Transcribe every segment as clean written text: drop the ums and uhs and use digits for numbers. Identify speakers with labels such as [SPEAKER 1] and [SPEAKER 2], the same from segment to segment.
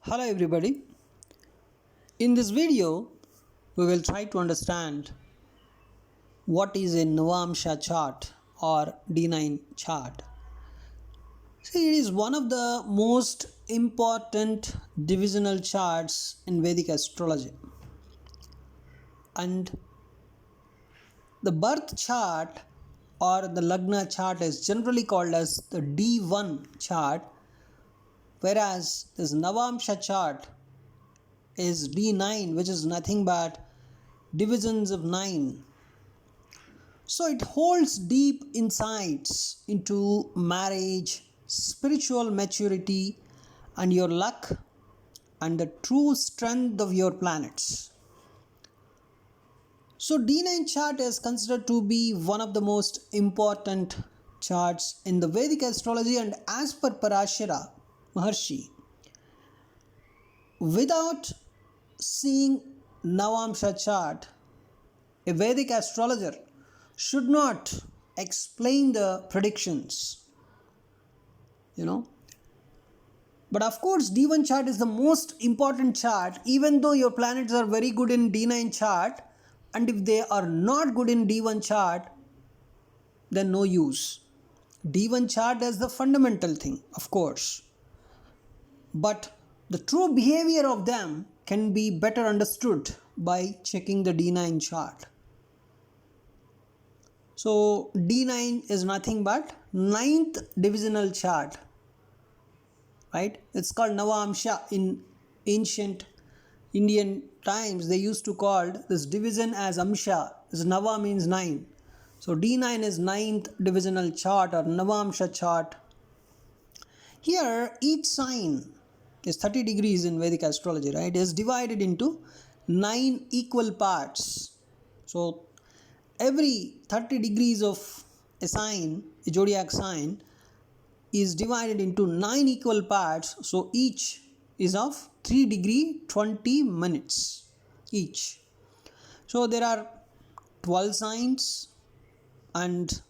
[SPEAKER 1] Hello everybody. In this video, we will try to understand what is a Navamsha chart or D9 chart. See, it is one of the most important divisional charts in Vedic astrology. And the birth chart or the Lagna chart is generally called as the D1 chart, whereas this Navamsha chart is D9, which is nothing but divisions of 9. So it holds deep insights into marriage, spiritual maturity, and your luck, and the true strength of your planets. So D9 chart is considered to be one of the most important charts in the Vedic astrology, and as per Parashara Maharshi, without seeing Navamsha chart, a Vedic astrologer should not explain the predictions, But of course, D1 chart is the most important chart, even though your planets are very good in D9 chart, and if they are not good in D1 chart, then no use. D1 chart is the fundamental thing, of course. But the true behavior of them can be better understood by checking the D9 chart. So D9 is nothing but 9th divisional chart, right? It's called Navamsha. In ancient Indian times, they used to call this division as Amsha. This Nava means 9. So D9 is 9th divisional chart or Navamsha chart. Here, each sign is 30 degrees in Vedic astrology, right? It is divided into 9 equal parts. So every 30 degrees of a sign, a zodiac sign, is divided into 9 equal parts. So each is of 3 degree 20 minutes each. So there are 12 signs, and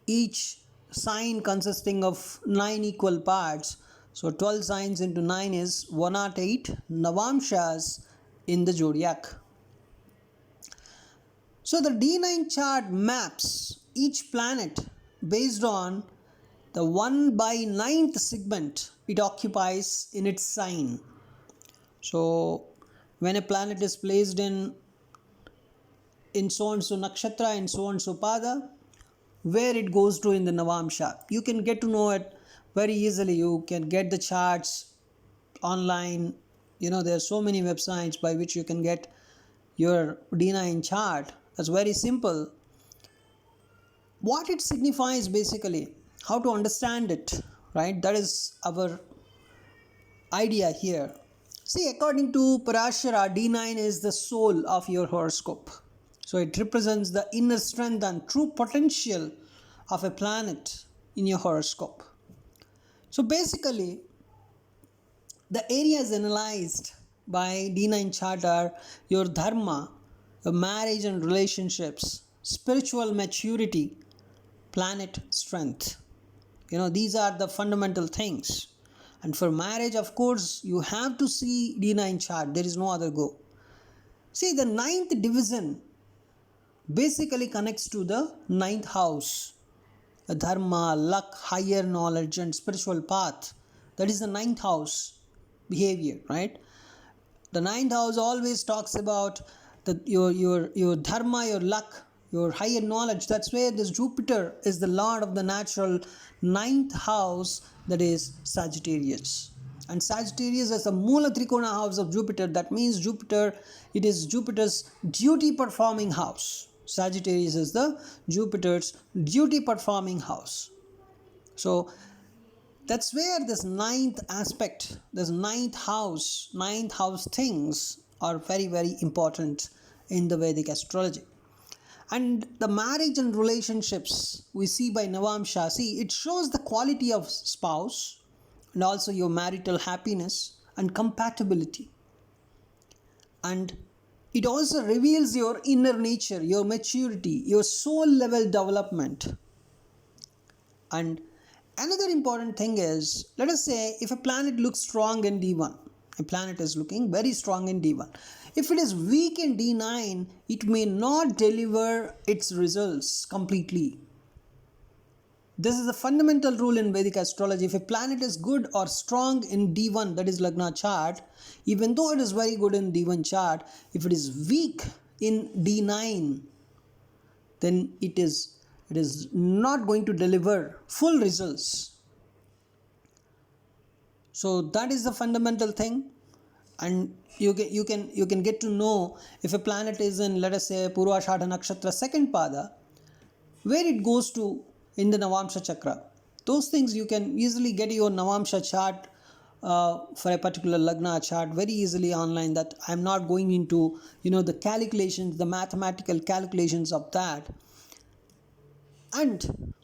[SPEAKER 1] each sign consisting of 9 equal parts. So 12 signs into 9 is 108 Navamshas in the zodiac. So the D9 chart maps each planet based on the 1 by 9th segment it occupies in its sign. So when a planet is placed in so and so nakshatra, in so and so pada, where it goes to in the Navamsha, you can get to know it very easily. You can get the charts online. There are so many websites by which you can get your D9 chart. That's very simple. What it signifies basically, how to understand it, right? That is our idea here. See, according to Parashara, D9 is the soul of your horoscope. So it represents the inner strength and true potential of a planet in your horoscope. So basically, the areas analyzed by D9 chart are your dharma, your marriage and relationships, spiritual maturity, planet strength. These are the fundamental things. And for marriage, of course, you have to see D9 chart. There is no other go. See, the 9th division basically connects to the 9th house. The dharma, luck, higher knowledge and spiritual path. That is the 9th house behavior, right? The 9th house always talks about your dharma, your luck, your higher knowledge. That's where this Jupiter is the lord of the natural 9th house, that is Sagittarius. And Sagittarius is the Mula Trikona house of Jupiter. That means it is Jupiter's duty performing house. Sagittarius is the Jupiter's duty performing house. So that's where this 9th aspect, this 9th house things are very, very important in the Vedic astrology. And the marriage and relationships we see by Navamsha, it shows the quality of spouse and also your marital happiness and compatibility. And it also reveals your inner nature, your maturity, your soul level development. And another important thing is, let us say if a planet looks strong in D1, A planet is looking very strong in D1. If it is weak in D9, it may not deliver its results completely. This is a fundamental rule in Vedic astrology. If a planet is good or strong in D1, that is Lagna chart, even though it is very good in D1 chart, if it is weak in D9, then it is not going to deliver full results. So that is the fundamental thing, and you can get to know if a planet is in, let us say, Purvashadha Nakshatra second pada, where it goes to in the Navamsha chakra. Those things you can easily get your Navamsha chart for a particular Lagna chart very easily online. That I'm not going into the calculations, the mathematical calculations of that. And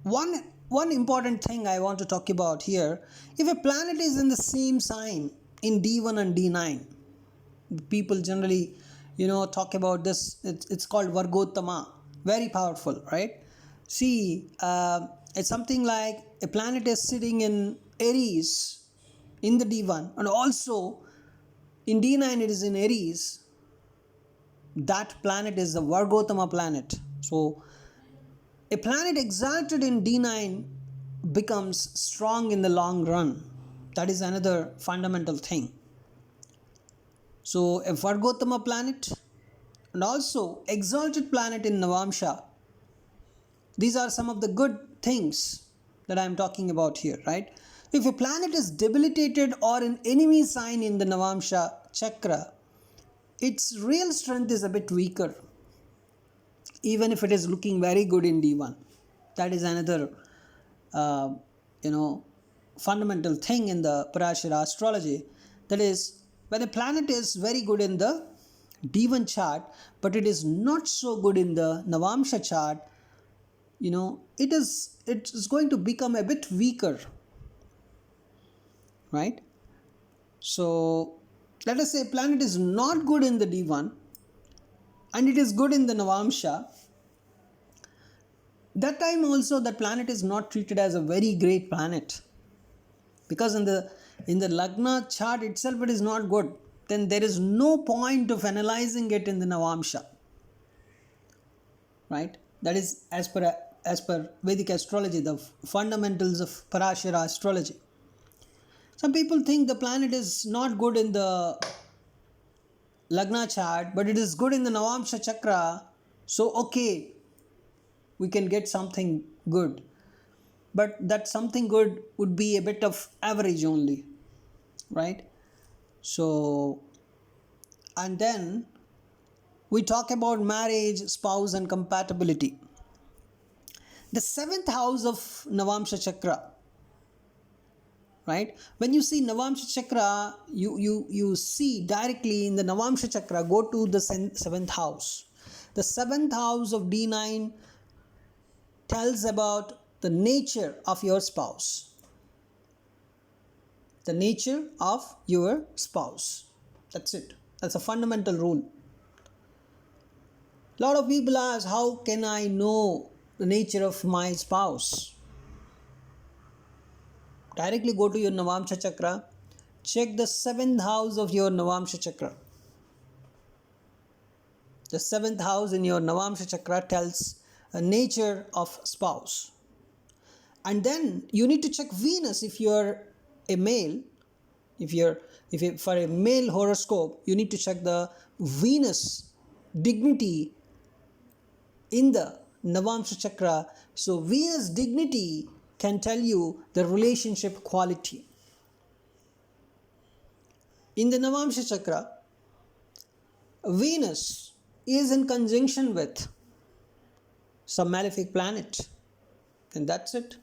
[SPEAKER 1] one important thing I want to talk about here, if a planet is in the same sign in D1 and D9, people generally talk about this. It's called Vargottama, very powerful, right? See, it's something like a planet is sitting in Aries in the D1, and also in D9 it is in Aries. That planet is the Vargottama planet. So a planet exalted in D9 becomes strong in the long run. That is another fundamental thing. So a Vargottama planet and also exalted planet in Navamsha. These are some of the good things that I am talking about here, right? If a planet is debilitated or an enemy sign in the Navamsha chakra, its real strength is a bit weaker, even if it is looking very good in D1. That is another fundamental thing in the Parashara astrology. That is, when a planet is very good in the D1 chart, but it is not so good in the Navamsha chart, it is going to become a bit weaker, right? So let us say a planet is not good in the D1 and it is good in the Navamsha. That time also that planet is not treated as a very great planet, because in the Lagna chart itself it is not good. Then there is no point of analyzing it in the Navamsha, right? That is as per Vedic astrology, the fundamentals of Parashara astrology. Some people think the planet is not good in the Lagna chart, but it is good in the Navamsha chakra. So okay, we can get something good. But that something good would be a bit of average only, right? So, and then we talk about marriage, spouse and compatibility. The 7th house of Navamsha chakra, right? When you see Navamsha chakra, you see directly in the Navamsha chakra, go to the 7th house. The 7th house of D9 tells about the nature of your spouse. The nature of your spouse. That's it. That's a fundamental rule. A lot of people ask, how can I know the nature of my spouse? Directly go to your Navamsha chakra. Check the 7th house of your Navamsha chakra. The 7th house in your Navamsha chakra tells a nature of spouse. And then you need to check Venus if you're a male. If for a male horoscope, you need to check the Venus dignity in the Navamsha chakra. So Venus dignity can tell you the relationship quality. In the Navamsha chakra, Venus is in conjunction with some malefic planet, and that's it.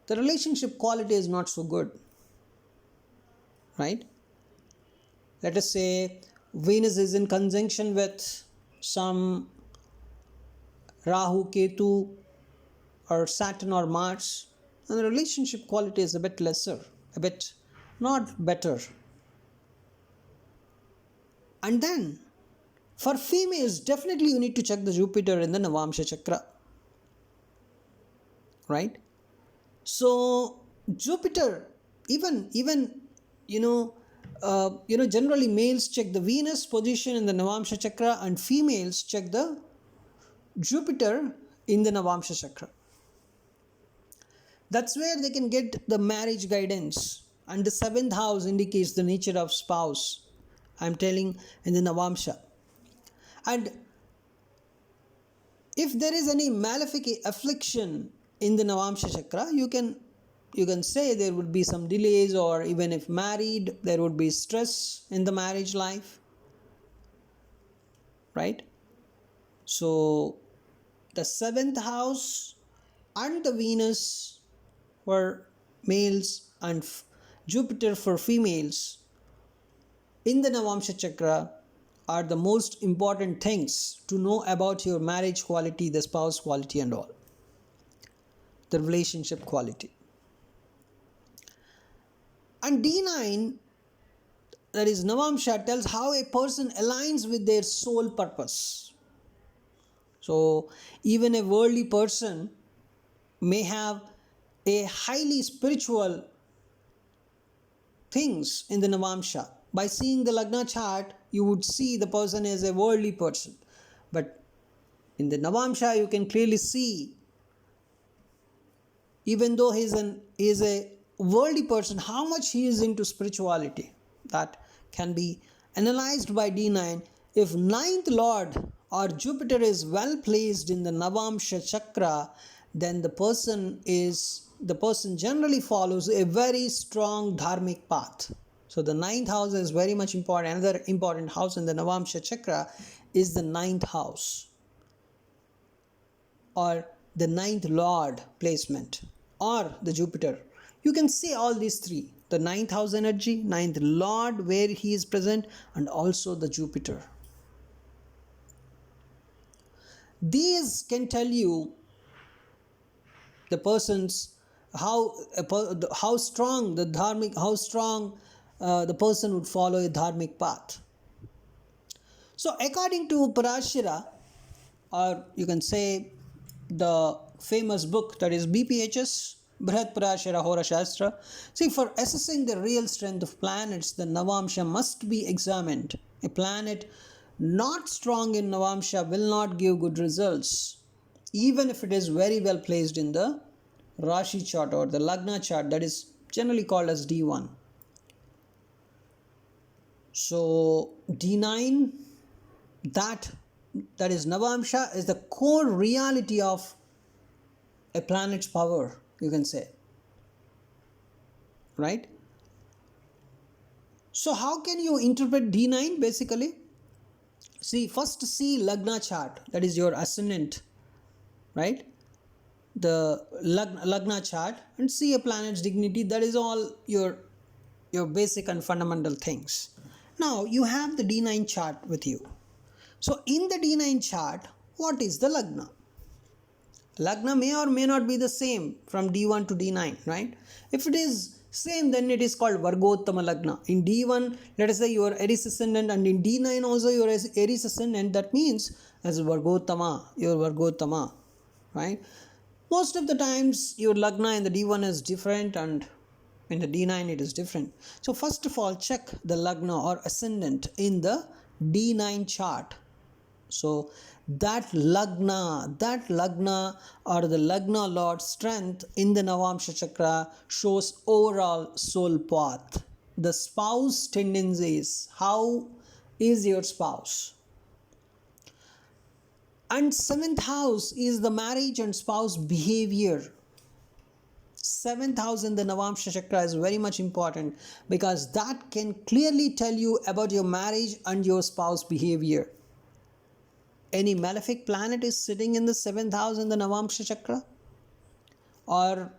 [SPEAKER 1] The relationship quality is not so good, right? Let us say Venus is in conjunction with some Rahu, Ketu or Saturn or Mars, and the relationship quality is a bit lesser, a bit not better. And then for females, definitely you need to check the Jupiter in the Navamsha chakra, right? So Jupiter, even you know, generally males check the Venus position in the Navamsha chakra and females check the Jupiter in the Navamsha chakra. That's where they can get the marriage guidance. And the seventh house indicates the nature of spouse. I'm telling in the Navamsha. And if there is any malefic affliction in the Navamsha chakra, you can say there would be some delays, or even if married, there would be stress in the marriage life. Right? So the seventh house and the Venus for males and Jupiter for females in the Navamsha chakra are the most important things to know about your marriage quality, the spouse quality, and all, the relationship quality. And D9, that is Navamsha, tells how a person aligns with their soul purpose. So even a worldly person may have a highly spiritual things in the Navamsha. By seeing the Lagna chart, you would see the person is a worldly person. But in the Navamsha, you can clearly see, even though he is a worldly person, how much he is into spirituality. That can be analyzed by D9. If ninth lord or Jupiter is well placed in the Navamsha chakra, then the person generally follows a very strong dharmic path. So the ninth house is very much important. Another important house in the Navamsha chakra is the ninth house, or the ninth lord placement, or the Jupiter. You can see all these three: the ninth house energy, ninth lord where he is present, and also the Jupiter. These can tell you the person's how strong the person would follow a dharmic path. So according to Parashara, or you can say the famous book, that is BPHS, Brihat Parashara Hora Shastra. See, for assessing the real strength of planets, the Navamsha must be examined. A planet not strong in Navamsha will not give good results, even if it is very well placed in the Rashi chart or the Lagna chart, that is generally called as D1. So D9, that is Navamsha, is the core reality of a planet's power, you can say. Right? So how can you interpret D9 basically? First see Lagna chart, that is your ascendant, right? The Lagna chart, and see a planet's dignity. That is all your basic and fundamental things. Now you have the D9 chart with you. So in the D9 chart, what is the Lagna? Lagna may or may not be the same from D1 to D9, right? If it is same, then it is called Vargottama Lagna. In D1, let us say you are Aries ascendant, and in D9 also you are Aries ascendant. That means as Vargottama, you are Vargottama, right? Most of the times your Lagna in the D1 is different, and in the D9 it is different. So first of all, check the Lagna or ascendant in the D9 chart. So that Lagna or the Lagna Lord strength in the Navamsha chakra shows overall soul path. The spouse tendencies. How is your spouse? And seventh house is the marriage and spouse behavior. Seventh house in the Navamsha chakra is very much important, because that can clearly tell you about your marriage and your spouse behavior. Any malefic planet is sitting in the seventh house in the Navamsha chakra, or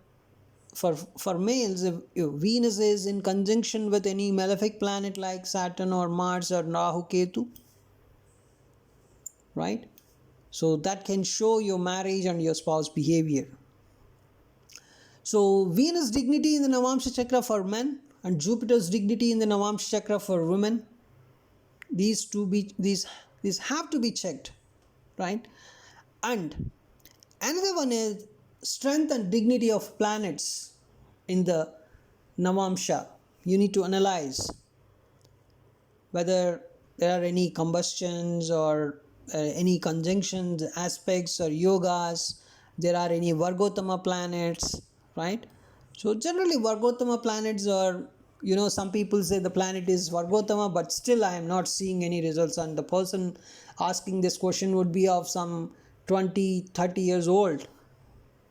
[SPEAKER 1] for males, if Venus is in conjunction with any malefic planet like Saturn or Mars or Rahu Ketu, right? So that can show your marriage and your spouse behavior. So Venus dignity in the Navamsha chakra for men, and Jupiter's dignity in the Navamsha chakra for women. These have to be checked, right? And another one is strength and dignity of planets in the Navamsha. you need to analyze whether there are any combustions or any conjunctions, aspects or yogas. There are any Vargotama planets, right? So generally Vargotama planets are, some people say the planet is Vargotama, but still I am not seeing any results, and the person asking this question would be of some 20-30 years old.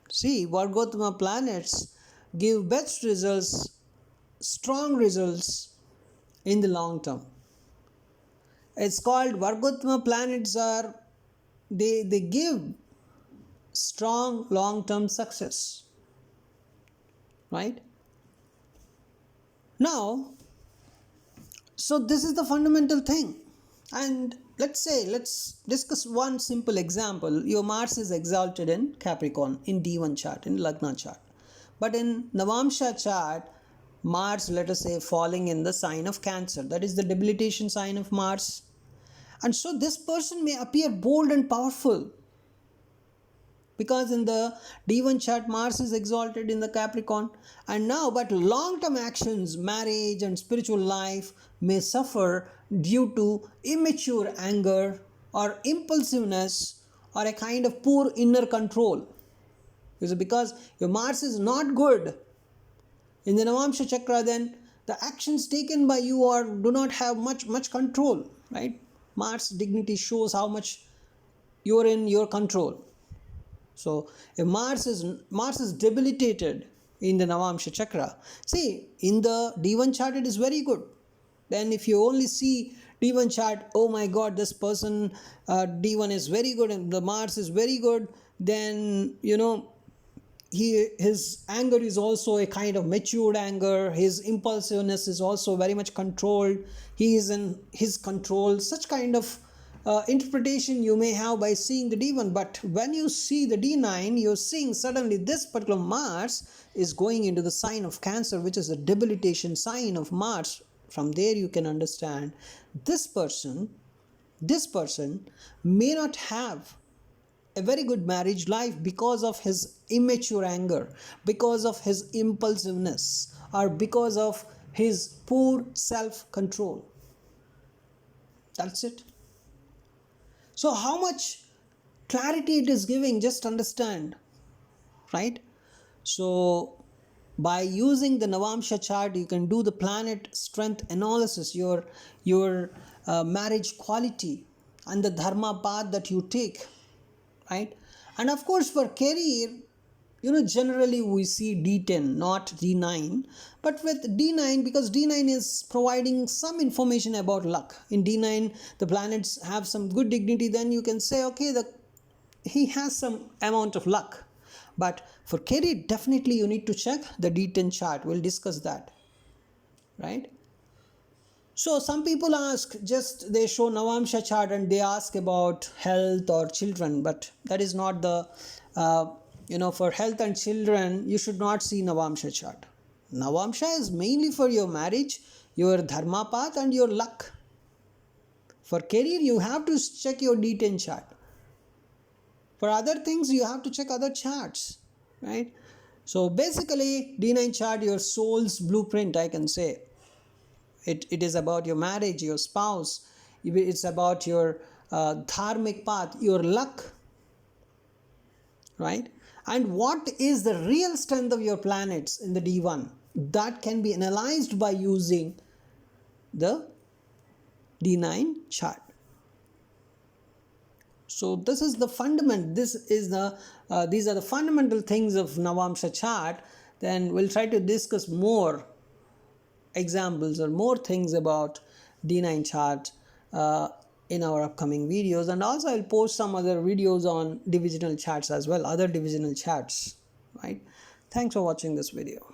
[SPEAKER 1] See, Vargotama planets give best results, strong results in the long term. It's called Vargotama planets are, they give strong long term success, right? Now, so this is the fundamental thing. And let's discuss one simple example. Your Mars is exalted in Capricorn in D1 chart, in Lagna chart. But in Navamsha chart, Mars, let us say, falling in the sign of Cancer. That is the debilitation sign of Mars. And so this person may appear bold and powerful because in the D1 chart, Mars is exalted in the Capricorn. And now, but long-term actions, marriage and spiritual life may suffer due to immature anger or impulsiveness or a kind of poor inner control. Because your Mars is not good in the Navamsha chakra, then the actions taken by you do not have much control, right? Mars dignity shows how much you're in your control. So if Mars is debilitated in the Navamsha chakra, see, in the D1 chart it is very good. Then if you only see D1 chart, oh my god, this person D1 is very good and the Mars is very good, then his anger is also a kind of matured anger. His impulsiveness is also very much controlled. He is in his control. Such kind of interpretation you may have by seeing the D1. But when you see the D9, you're seeing suddenly this particular Mars is going into the sign of Cancer, which is a debilitation sign of Mars. From there you can understand this person may not have a very good marriage life because of his immature anger, because of his impulsiveness, or because of his poor self-control. That's it. So how much clarity it is giving, just understand, right? So by using the Navamsha chart, you can do the planet strength analysis, your marriage quality and the dharma path that you take, right? And of course for career, generally we see D10, not D9. But with D9, because D9 is providing some information about luck. In D9, the planets have some good dignity, then you can say, okay, he has some amount of luck. But for career, definitely you need to check the D10 chart. We'll discuss that, right? So some people ask, just they show Navamsha chart and they ask about health or children, but that is not the, for health and children, you should not see Navamsha chart. Navamsha is mainly for your marriage, your dharma path and your luck. For career, you have to check your D10 chart. For other things, you have to check other charts, right? So basically, D9 chart, your soul's blueprint, I can say. It is about your marriage, your spouse. It's about your dharmic path, your luck, right? And what is the real strength of your planets in the D1? That can be analyzed by using the D9 chart. So this is the fundament. These are the fundamental things of Navamsha chart. Then we'll try to discuss more examples or more things about D9 chart in our upcoming videos, and also I'll post some other videos on divisional charts as well, other divisional charts, right? Thanks for watching this video.